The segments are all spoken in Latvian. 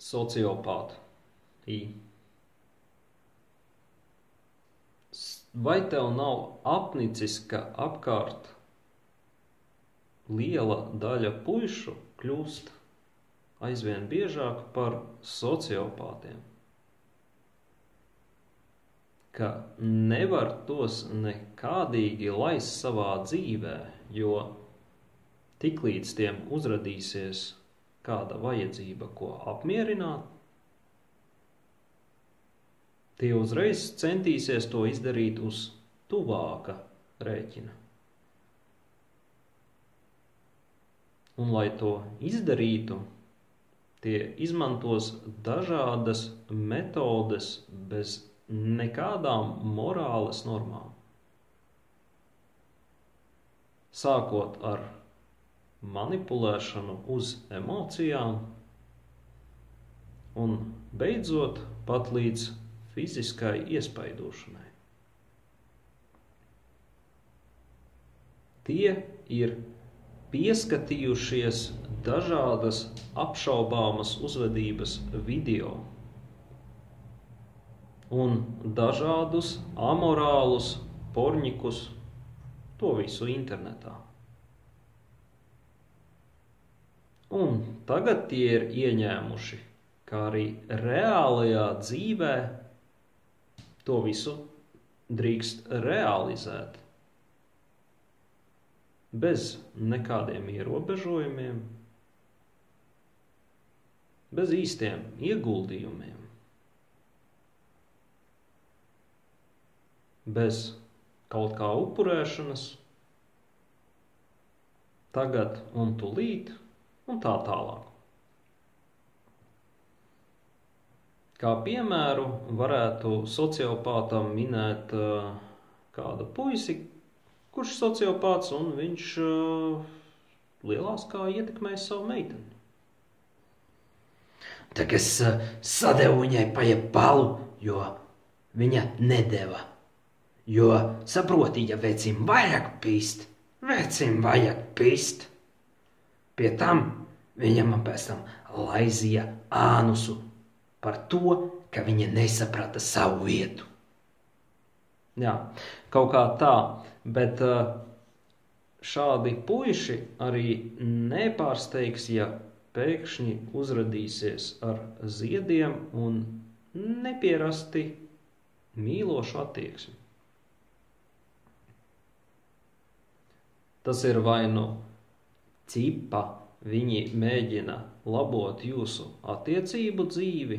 Sociopāti. Vai tev nav apnicis, ka apkārt liela daļa puišu kļūst aizvien biežāk par sociopātiem? Ka nevar tos nekādīgi laist savā dzīvē, jo tiklīdz tiem uzradīsies kāda vajadzība, ko apmierināt, tie uzreiz centīsies to izdarīt uz tuvāka rēķina. Un, lai to izdarītu, tie izmantos dažādas metodes bez nekādām morāles normām. Sākot ar manipulēšanu uz emocijām un beidzot pat līdz fiziskai iespaidošanai. Tie ir pieskatījušies dažādas apšaubāmas uzvedības video un dažādus amorālus porņikus, to visu internetā. Un tagad tie ir ieņēmuši, kā arī reālajā dzīvē to visu drīkst realizēt bez nekādiem ierobežojumiem, bez īstiem ieguldījumiem, bez kaut kā upurēšanas, tagad un tūlīt un tā tālāk. Kā piemēru varētu sociopātam minēt kādu puisi, kurš sociopāts un viņš lielās kā ietekmēs savu meiteni. Tak es sadevu viņai paiet balu, jo viņa nedeva. Jo, saproti, ja vecim vajag pist. Pie tam viņa man pēc tam laizīja ānusu par to, ka viņa nesaprata savu vietu. Jā, kaut kā tā, bet šādi puiši arī nepārsteigs, ja pēkšņi uzradīsies ar ziediem un nepierasti mīlošu attieksmi. Tas ir vai nu cipa viņi mēģina labot jūsu attiecību dzīvi,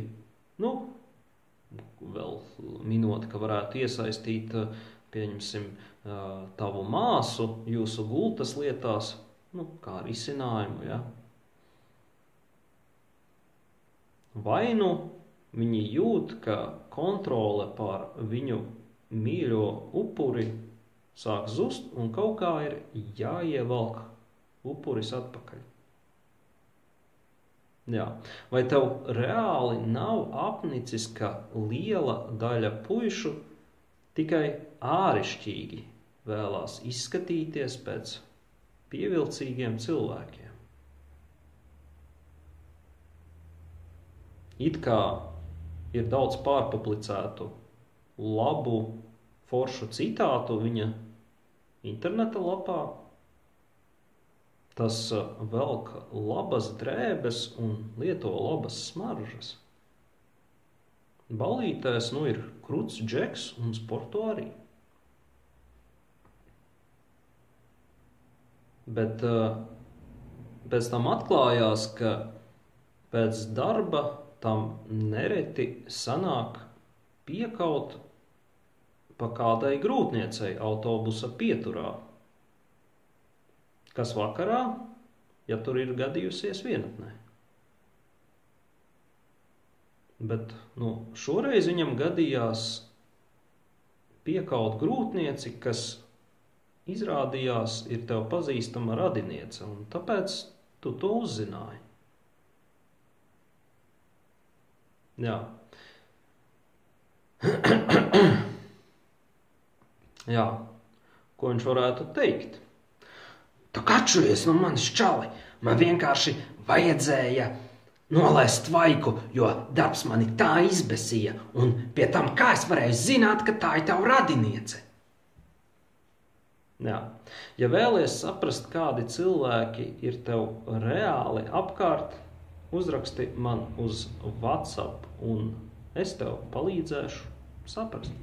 vēl minot, ka varētu iesaistīt, pieņemsim, tavu māsu jūsu gultas lietās, kā risinājumu, ja. Vai nu viņi jūt, ka kontrole pār viņu mīļo upuri sāk zust un kaut kā ir jāievelk upuris atpakaļ. Jā. Vai tev reāli nav apnicis, ka liela daļa puišu tikai ārišķīgi vēlās izskatīties pēc pievilcīgiem cilvēkiem? It kā ir daudz pārpublicētu labu, foršu citātu viņa interneta lapā, tas velk labas drēbes un lieto labas smaržas. Balītēs ir kruts džeks un sportu arī. Bet pēc tam atklājās, ka pēc darba tam nereti sanāk piekaut pa kādai grūtniecei autobusa pieturā, kas vakarā, ja tur ir gadījusies vienatnē. Bet šoreiz viņam gadījās piekaut grūtnieci, kas izrādījās ir tev pazīstama radiniece, un tāpēc tu to uzzināji. Jā. Jā, ko viņš varētu teikt? Tu atšuries no manis čali, man vienkārši vajadzēja nolaist tvaiku, jo darbs mani tā izbesīja, un pie tam kā es varēju zināt, ka tā ir tava radiniece? Jā. Ja vēlies saprast, kādi cilvēki ir tev reāli apkārt, uzraksti man uz WhatsApp, un es tev palīdzēšu saprast.